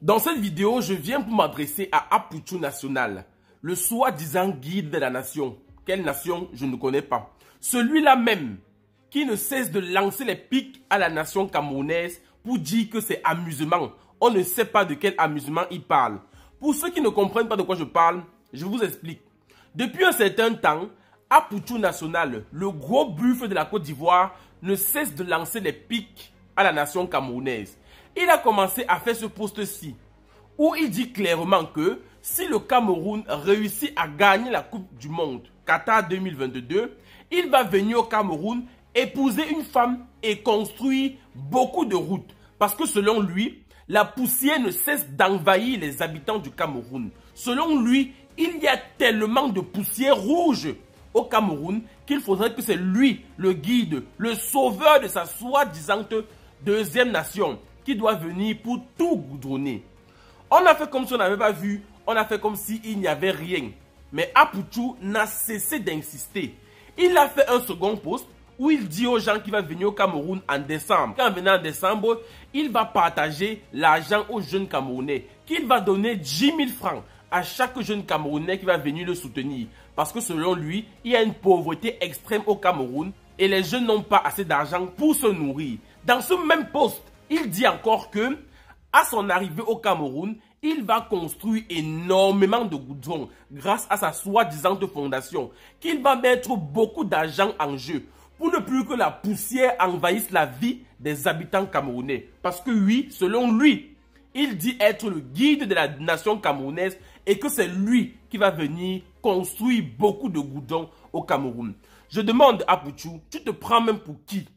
Dans cette vidéo, je viens pour m'adresser à Apuchou National, le soi-disant guide de la nation. Quelle nation? Je ne connais pas. Celui-là même qui ne cesse de lancer les pics à la nation camerounaise pour dire que c'est amusement. On ne sait pas de quel amusement il parle. Pour ceux qui ne comprennent pas de quoi je parle, je vous explique. Depuis un certain temps, Apuchou National, le gros buffle de la Côte d'Ivoire, ne cesse de lancer les pics à la nation camerounaise. Il a commencé à faire ce post-ci, où il dit clairement que si le Cameroun réussit à gagner la Coupe du Monde Qatar 2022, il va venir au Cameroun, épouser une femme et construire beaucoup de routes. Parce que selon lui, la poussière ne cesse d'envahir les habitants du Cameroun. Selon lui, il y a tellement de poussière rouge au Cameroun qu'il faudrait que c'est lui, le guide, le sauveur de sa soi-disant deuxième nation, qui doit venir pour tout goudronner. On a fait comme si on n'avait pas vu, on a fait comme s'il n'y avait rien. Mais Apuchou n'a cessé d'insister. Il a fait un second post où il dit aux gens qu'il va venir au Cameroun en décembre. Quand venant en décembre, il va partager l'argent aux jeunes Camerounais, qu'il va donner 10 000 francs à chaque jeune Camerounais qui va venir le soutenir. Parce que selon lui, il y a une pauvreté extrême au Cameroun et les jeunes n'ont pas assez d'argent pour se nourrir. Dans ce même post, il dit encore que, à son arrivée au Cameroun, il va construire énormément de goudron grâce à sa soi-disant fondation, qu'il va mettre beaucoup d'argent en jeu pour ne plus que la poussière envahisse la vie des habitants camerounais. Parce que oui, selon lui, il dit être le guide de la nation camerounaise et que c'est lui qui va venir construire beaucoup de goudron au Cameroun. Je demande à Apuchou, tu te prends même pour qui?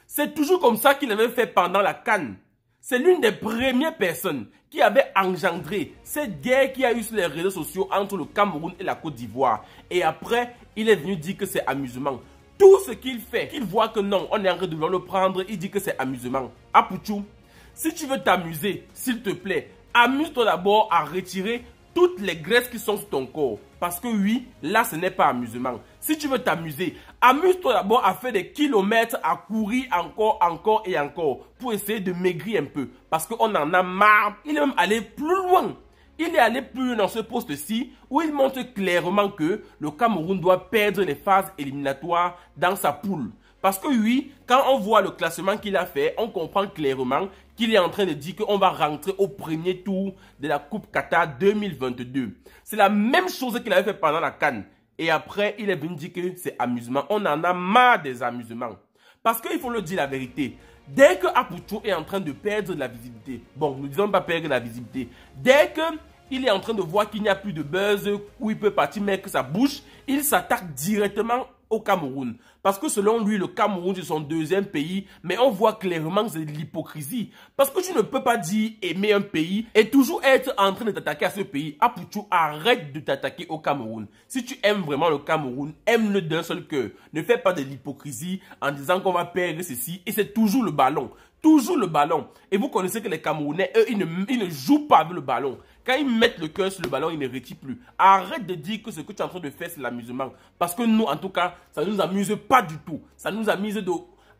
C'est toujours comme ça qu'il avait fait pendant la CAN. C'est l'une des premières personnes qui avait engendré cette guerre qui a eu sur les réseaux sociaux entre le Cameroun et la Côte d'Ivoire. Et après, il est venu dire que c'est amusement. Tout ce qu'il fait, qu'il voit que non, on est en train de vouloir le prendre, il dit que c'est amusement. Apuchou, si tu veux t'amuser, s'il te plaît, amuse-toi d'abord à retirer toutes les graisses qui sont sur ton corps. Parce que oui, là ce n'est pas amusement. Si tu veux t'amuser, amuse-toi d'abord à faire des kilomètres, à courir encore et encore pour essayer de maigrir un peu. Parce qu'on en a marre. Il est même allé plus loin. Il est allé plus loin dans ce post-ci où il montre clairement que le Cameroun doit perdre les phases éliminatoires dans sa poule. Parce que oui, quand on voit le classement qu'il a fait, on comprend clairement qu'il est en train de dire qu'on va rentrer au premier tour de la Coupe Qatar 2022. C'est la même chose qu'il avait fait pendant la CAN. Et après, il est venu dire que c'est amusement. On en a marre des amusements. Parce qu'il faut le dire la vérité. Dès que Apuchou est en train de perdre de la visibilité, bon, nous disons pas perdre de la visibilité, dès qu'il est en train de voir qu'il n'y a plus de buzz, où il peut partir mettre sa bouche, il s'attaque directement au Cameroun. Parce que selon lui, le Cameroun c'est son deuxième pays, mais on voit clairement que c'est de l'hypocrisie. Parce que tu ne peux pas dire aimer un pays et toujours être en train de t'attaquer à ce pays. Apuchou, arrête de t'attaquer au Cameroun. Si tu aimes vraiment le Cameroun, aime-le d'un seul cœur. Ne fais pas de l'hypocrisie en disant qu'on va perdre ceci et c'est toujours le ballon. Toujours le ballon. Et vous connaissez que les Camerounais, eux, ils ne jouent pas avec le ballon. Quand ils mettent le cœur sur le ballon, ils ne retirent plus. Arrête de dire que ce que tu es en train de faire, c'est l'amusement. Parce que nous, en tout cas, ça ne nous amuse pas du tout. Ça nous amuse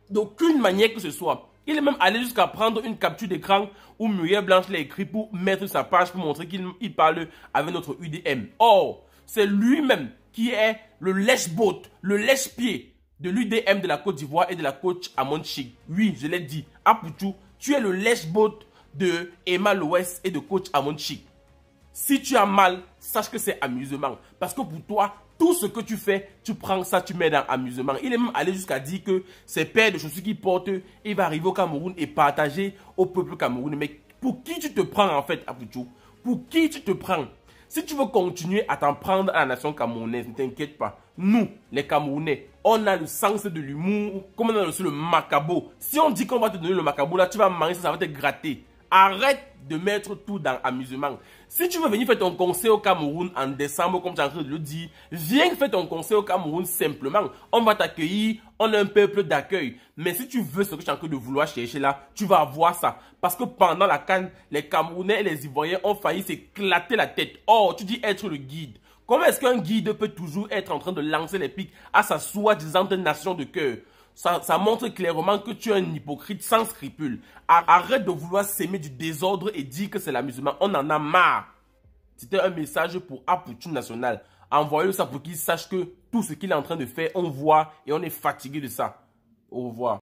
d'aucune manière que ce soit. Il est même allé jusqu'à prendre une capture d'écran où Muriel Blanche l'a écrit pour mettre sa page pour montrer qu'il parle avec notre UDM. Or, c'est lui-même qui est le lèche-botte, le lèche-pied de l'UDM de la Côte d'Ivoire et de la coach Amon Chik. Oui, je l'ai dit. Apuchou, tu es le lèche-botte de Emma Loès et de coach Amon Chik. Si tu as mal, sache que c'est amusement. Parce que pour toi, tout ce que tu fais, tu prends ça, tu mets dans amusement. Il est même allé jusqu'à dire que ces paires de chaussures qu'il porte, il va arriver au Cameroun et partager au peuple camerounais. Mais pour qui tu te prends en fait, Apuchou? Pour qui tu te prends? Si tu veux continuer à t'en prendre à la nation camerounaise, ne t'inquiète pas. Nous, les Camerounais, on a le sens de l'humour, comme on a aussi le macabo. Si on dit qu'on va te donner le macabo, là, tu vas manger ça, ça va te gratter. Arrête de mettre tout dans amusement. Si tu veux venir faire ton concert au Cameroun en décembre, comme tu es en train de le dire, viens faire ton concert au Cameroun simplement. On va t'accueillir, on a un peuple d'accueil. Mais si tu veux ce que tu es en train de vouloir chercher là, tu vas avoir ça. Parce que pendant la CAN, les Camerounais et les Ivoiriens ont failli s'éclater la tête. Or, tu dis être le guide. Comment est-ce qu'un guide peut toujours être en train de lancer les pics à sa soi-disant nation de cœur? Ça montre clairement que tu es un hypocrite sans scrupules. Arrête de vouloir s'aimer du désordre et dire que c'est la musulmane. On en a marre. C'était un message pour Apoutou National. Envoyez-le ça pour qu'il sache que tout ce qu'il est en train de faire, on voit et on est fatigué de ça. Au revoir.